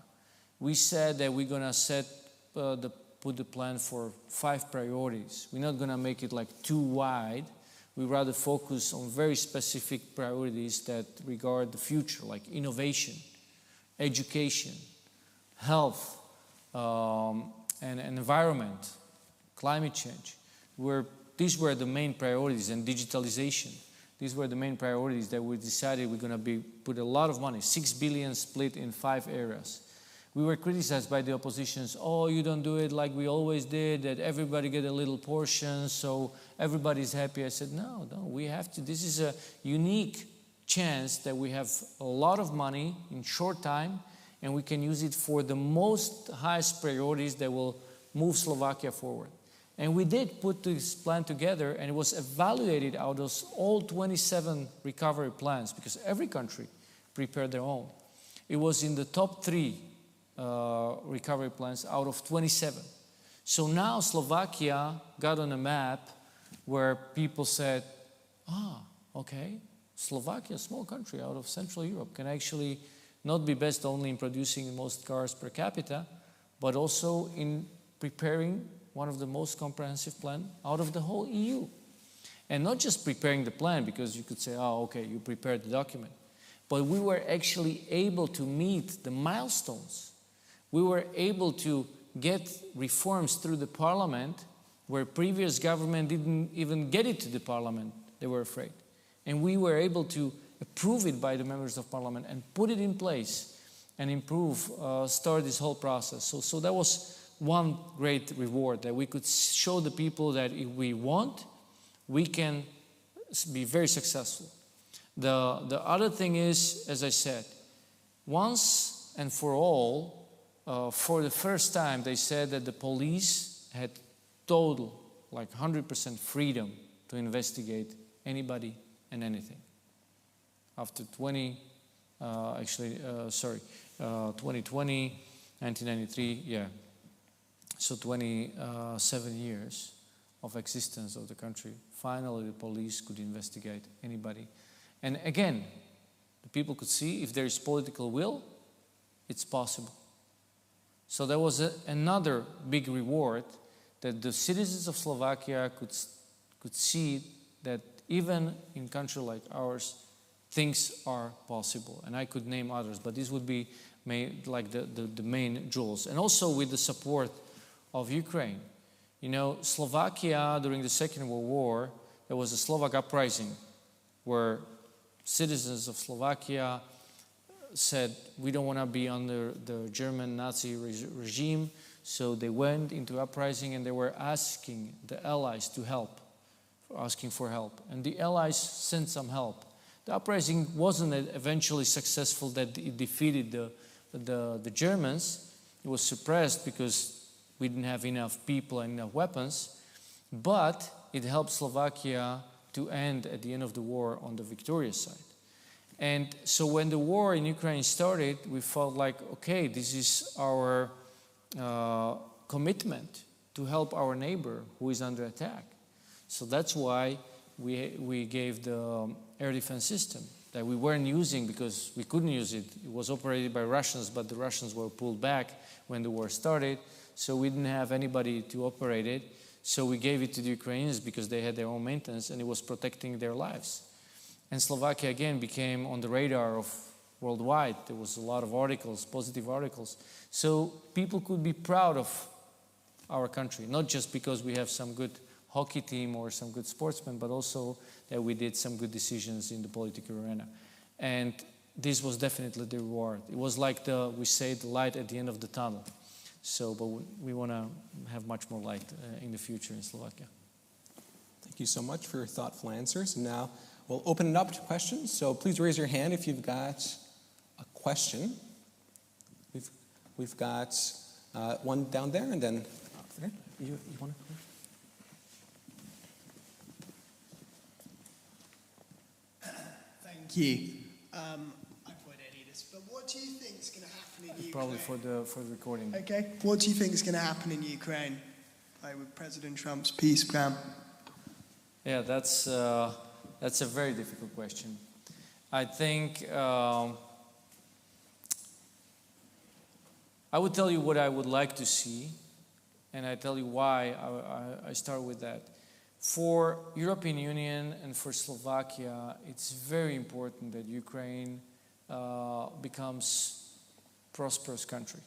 We said that we're going to put the plan for 5 priorities. We're not going to make it like too wide. We rather focus on very specific priorities that regard the future, like innovation, education, health, and environment, climate change. These were the main priorities, and digitalization. These were the main priorities that we decided we're going to put a lot of money, 6 billion split in 5 areas. We were criticized by the oppositions, oh, you don't do it like we always did, that everybody get a little portion, so everybody's happy. I said, no, we have to. This is a unique chance that we have a lot of money in short time, and we can use it for the most highest priorities that will move Slovakia forward. And we did put this plan together, and it was evaluated out of all 27 recovery plans, because every country prepared their own. It was in the top 3 recovery plans out of 27. So now Slovakia got on a map where people said, okay, Slovakia, a small country out of Central Europe, can actually not be best only in producing the most cars per capita, but also in preparing one of the most comprehensive plans out of the whole EU. And not just preparing the plan, because you could say, okay, you prepared the document. But we were actually able to meet the milestones. We were able to get reforms through the parliament where previous government didn't even get it to the parliament. They were afraid. And we were able to approve it by the members of parliament and put it in place and start this whole process. So that was one great reward, that we could show the people that if we want, we can be very successful. The other thing is, as I said, once and for all, for the first time, they said that the police had total, like 100% freedom to investigate anybody and anything. After 2020, 1993, yeah. So 27 years of existence of the country, finally the police could investigate anybody. And again, the people could see if there is political will, it's possible. So there was another big reward, that the citizens of Slovakia could see that even in a country like ours, things are possible. And I could name others, but these would be like the main jewels. And also with the support of Ukraine. You know, Slovakia, during the Second World War, there was a Slovak uprising where citizens of Slovakia said, we don't want to be under the German Nazi regime, so they went into uprising and they were asking the Allies to help, asking for help. And the Allies sent some help. The uprising wasn't eventually successful, that it defeated the Germans. It was suppressed because we didn't have enough people and enough weapons, but it helped Slovakia to end at the end of the war on the victorious side. And so when the war in Ukraine started, we felt like, okay, this is our commitment to help our neighbor who is under attack. So that's why we gave the air defense system, that we weren't using because we couldn't use it. It was operated by Russians, but the Russians were pulled back when the war started, so we didn't have anybody to operate it. So we gave it to the Ukrainians because they had their own maintenance and it was protecting their lives. And Slovakia again became on the radar of worldwide. There was a lot of articles, positive articles. So people could be proud of our country, not just because we have some good hockey team or some good sportsmen, but also that we did some good decisions in the political arena. And this was definitely the reward. It was like we say, the light at the end of the tunnel. So, but we want to have much more light in the future in Slovakia. Thank you so much for your thoughtful answers. And now we'll open it up to questions. So please raise your hand if you've got a question. We've got one down there and then up there. You want to? Thank you. I probably don't need this, but what do you think is going to happen in Ukraine? Probably for the recording. Okay. What do you think is going to happen in Ukraine, like with President Trump's peace plan? Yeah, that's a very difficult question. I think I would tell you what I would like to see, and I tell you why I start with that. For European Union and for Slovakia, it's very important that Ukraine becomes a prosperous country.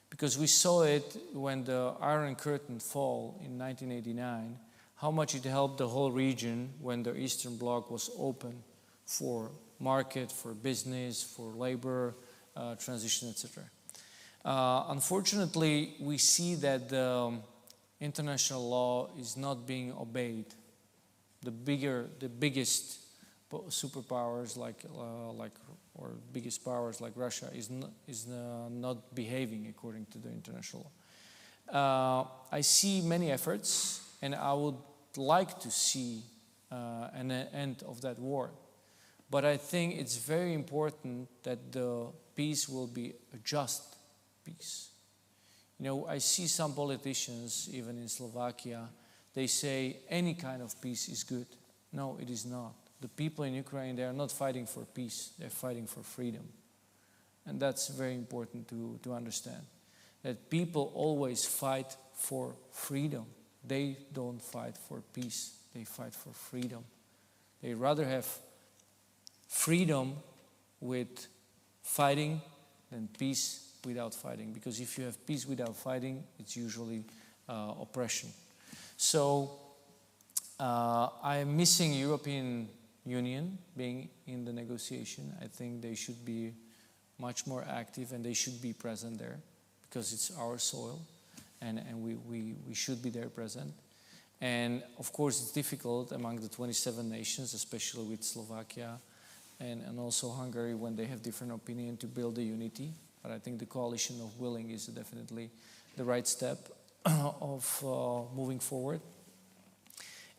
Because we saw it when the Iron Curtain fell in 1989, how much it helped the whole region when the Eastern Bloc was open for market, for business, for labor, transition, etc. Unfortunately, we see that the international law is not being obeyed. The biggest superpowers or biggest powers like Russia is not behaving according to the international law. I see many efforts, and I would like to see an end of that war. But I think it's very important that the peace will be a just peace. You know, I see some politicians, even in Slovakia, they say any kind of peace is good. No, it is not. The people in Ukraine, they are not fighting for peace, they're fighting for freedom. And that's very important to understand. That people always fight for freedom. They don't fight for peace, they fight for freedom. They rather have freedom with fighting than peace without fighting, because if you have peace without fighting, it's usually oppression. So I am missing European Union being in the negotiation. I think they should be much more active and they should be present there because it's our soil and we should be there present. And of course it's difficult among the 27 nations, especially with Slovakia and also Hungary when they have different opinion to build a unity. But I think the coalition of willing is definitely the right step of moving forward.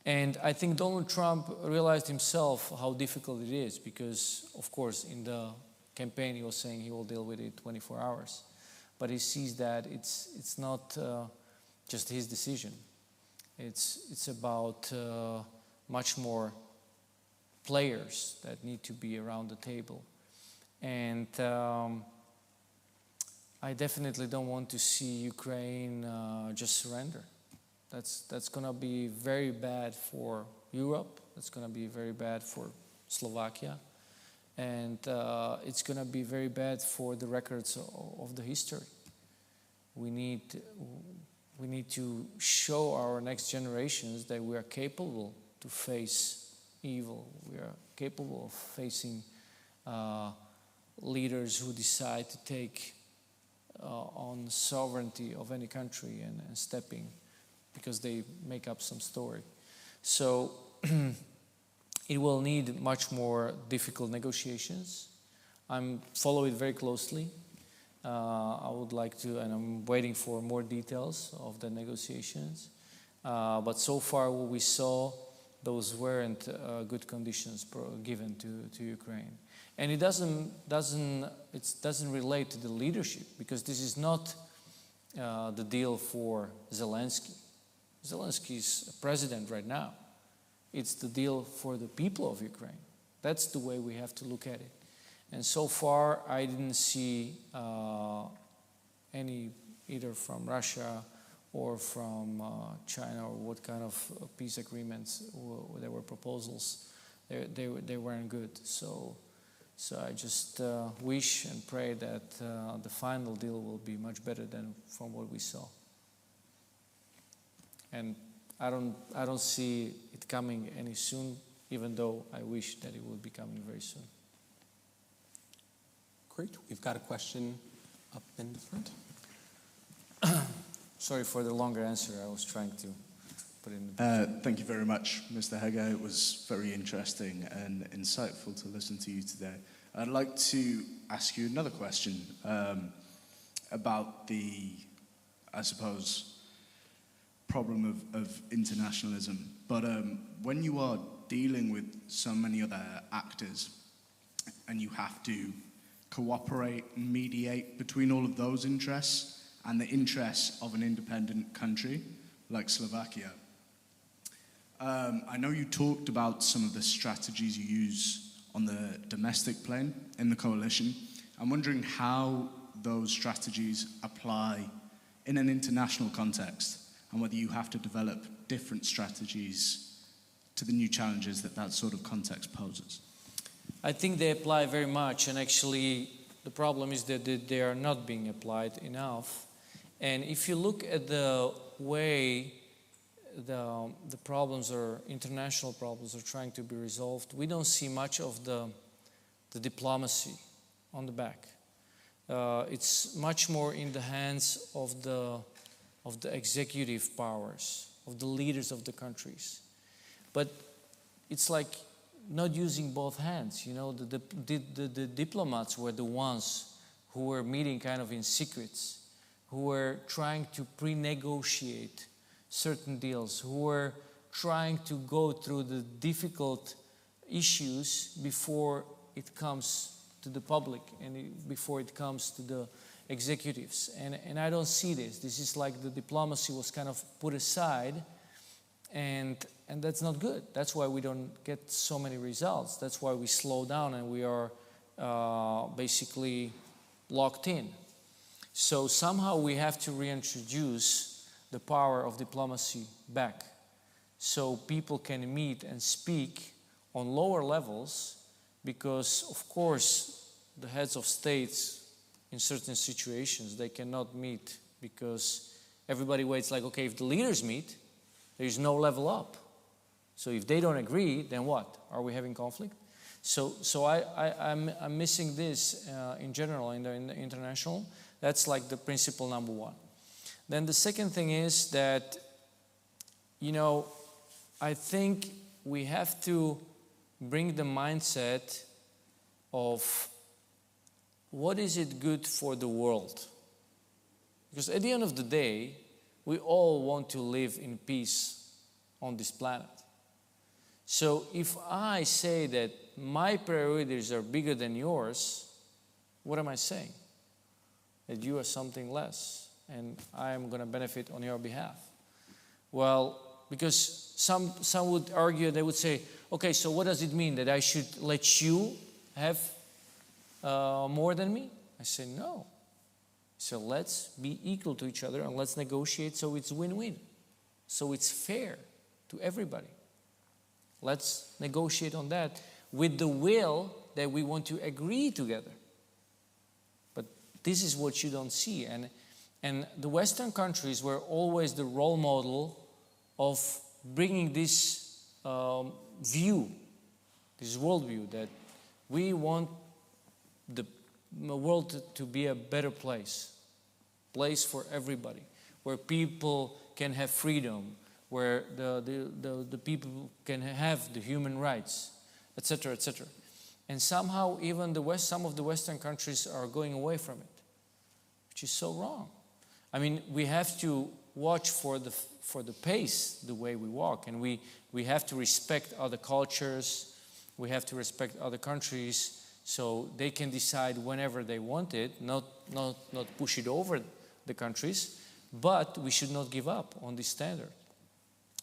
And I think Donald Trump realized himself how difficult it is because, of course, in the campaign he was saying he will deal with it 24 hours. But he sees that it's not just his decision. It's about much more players that need to be around the table. And I definitely don't want to see Ukraine just surrender. That's going to be very bad for Europe. That's going to be very bad for Slovakia. And it's going to be very bad for the records of the history. We need to show our next generations that we are capable to face evil. We are capable of facing leaders who decide to take on sovereignty of any country and stepping because they make up some story. So it will need much more difficult negotiations. I'm following it very closely. I would like to, and I'm waiting for more details of the negotiations. But so far what we saw, those weren't good conditions given to Ukraine. And it doesn't relate to the leadership because this is not the deal for Zelensky. Zelensky is a president right now. It's the deal for the people of Ukraine. That's the way we have to look at it. And so far, I didn't see any, either from Russia or from China, or what kind of peace agreements there were proposals. They weren't good. So I just wish and pray that the final deal will be much better than from what we saw. And I don't see it coming any soon, even though I wish that it would be coming very soon. Great. We've got a question up in the front. Sorry for the longer answer. I was trying to put in the Thank you very much, Mr. Heger. It was very interesting and insightful to listen to you today. I'd like to ask you another question about the, I suppose, problem of internationalism. But when you are dealing with so many other actors and you have to cooperate and mediate between all of those interests and the interests of an independent country like Slovakia, I know you talked about some of the strategies you use on the domestic plane in the coalition. I'm wondering how those strategies apply in an international context, and whether you have to develop different strategies to the new challenges that sort of context poses. I think they apply very much, and actually the problem is that they are not being applied enough. And if you look at the way the problems, or international problems, are trying to be resolved, we don't see much of the diplomacy on the back. It's much more in the hands of the executive powers, of the leaders of the countries. But it's like not using both hands. You know, the diplomats were the ones who were meeting kind of in secrets, who were trying to pre-negotiate certain deals, who were trying to go through the difficult issues before it comes to the public and before it comes to the executives. And I don't see this. This is like the diplomacy was kind of put aside, and that's not good. That's why we don't get so many results. That's why we slow down and we are basically locked in. So somehow we have to reintroduce the power of diplomacy back, so people can meet and speak on lower levels, because of course the heads of states in certain situations, they cannot meet because everybody waits like, okay, if the leaders meet, there is no level up. So if they don't agree, then what? Are we having conflict? So I'm missing this in general in the international. That's like the principle number one. Then the second thing is that, you know, I think we have to bring the mindset of what is it good for the world? Because at the end of the day, we all want to live in peace on this planet. So if I say that my priorities are bigger than yours, what am I saying? That you are something less, and I am going to benefit on your behalf. Well, because some would argue, they would say, okay, so what does it mean? That I should let you have more than me? I say, no. So let's be equal to each other and let's negotiate so it's win-win. So it's fair to everybody. Let's negotiate on that with the will that we want to agree together. But this is what you don't see. And the Western countries were always the role model of bringing this view, this worldview, that we want the world to be a better place for everybody, where people can have freedom, where the people can have the human rights, etc., etc. And somehow even some of the Western countries are going away from it, which is so wrong. I mean, we have to watch for the pace, the way we walk, and we have to respect other cultures, we have to respect other countries, so they can decide whenever they want it, not push it over the countries, but we should not give up on this standard.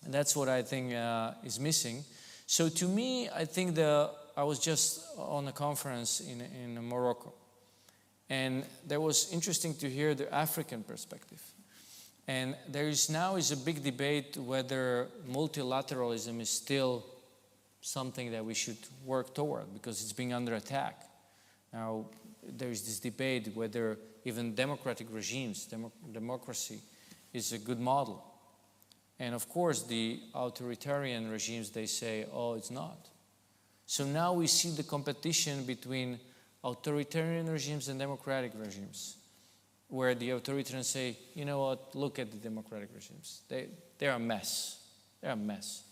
And that's what I think is missing. So to me, I think the I was just on a conference in Morocco, and there was interesting to hear the African perspective. And there is now a big debate whether multilateralism is still something that we should work toward because it's being under attack. Now, there is this debate whether even democratic regimes, democracy is a good model. And of course, the authoritarian regimes, they say, oh, it's not. So now we see the competition between authoritarian regimes and democratic regimes, where the authoritarians say, you know what, look at the democratic regimes. They're a mess. They're a mess.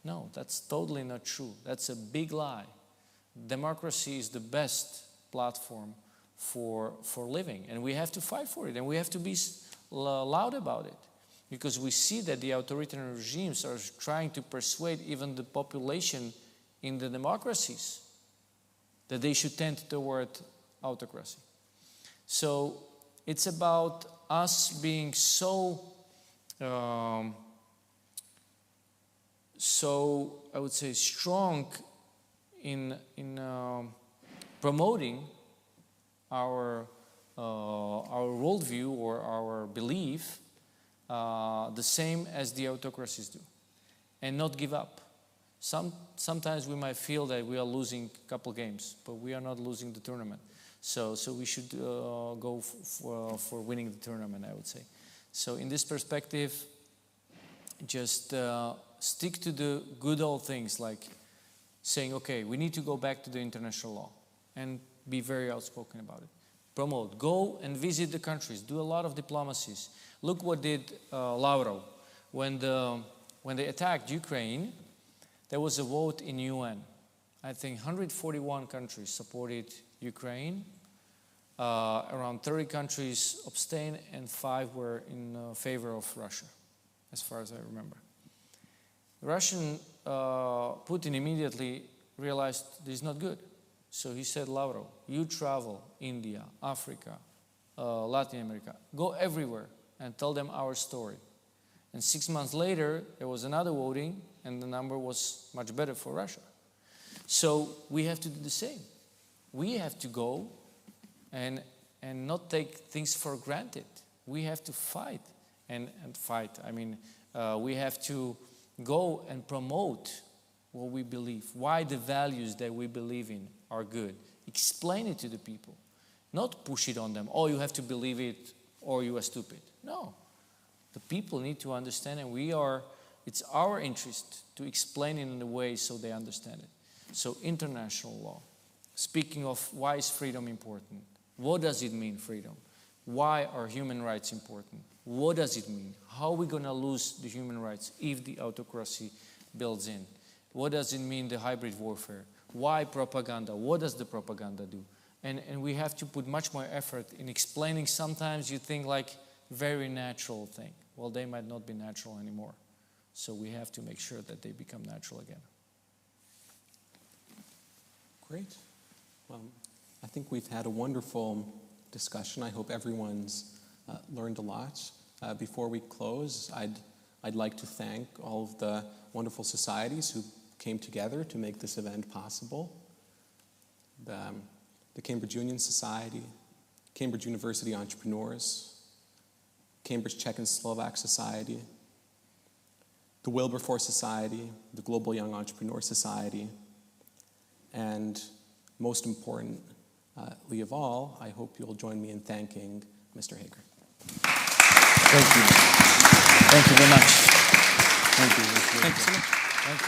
No, that's totally not true. That's a big lie. Democracy is the best platform for living, and we have to fight for it, and we have to be loud about it, because we see that the authoritarian regimes are trying to persuade even the population in the democracies that they should tend toward autocracy. So it's about us being so I would say, strong in promoting our worldview or our belief, the same as the autocracies do, and not give up. Sometimes we might feel that we are losing a couple games, but we are not losing the tournament. So we should go for winning the tournament, I would say. So in this perspective, just stick to the good old things, like saying, okay, we need to go back to the international law and be very outspoken about it. Promote. Go and visit the countries. Do a lot of diplomacies. Look what did Lavrov. When they attacked Ukraine, there was a vote in UN. I think 141 countries supported Ukraine. Around 30 countries abstained, and 5 were in favor of Russia, as far as I remember. Russian Putin immediately realized this is not good. So he said, Lavrov, you travel India, Africa, Latin America, go everywhere and tell them our story. And 6 months later, there was another voting, and the number was much better for Russia. So we have to do the same. We have to go and not take things for granted. We have to fight and fight. I mean, we have to go and promote what we believe, why the values that we believe in are good. Explain it to the people, not push it on them. Oh, you have to believe it or you are stupid. No, the people need to understand, and it's our interest to explain it in a way so they understand it. So international law, speaking of why is freedom important? What does it mean, freedom? Why are human rights important? What does it mean? How are we going to lose the human rights if the autocracy builds in? What does it mean, the hybrid warfare? Why propaganda? What does the propaganda do? And we have to put much more effort in explaining. Sometimes you think like very natural thing. Well, they might not be natural anymore. So we have to make sure that they become natural again. Great. Well, I think we've had a wonderful discussion. I hope everyone's learned a lot. Before we close, I'd like to thank all of the wonderful societies who came together to make this event possible. The Cambridge Union Society, Cambridge University Entrepreneurs, Cambridge Czech and Slovak Society, the Wilberforce Society, the Global Young Entrepreneur Society, and most importantly of all, I hope you'll join me in thanking Mr. Heger. Thank you. Thank you very much. Thank you. Thank you so much.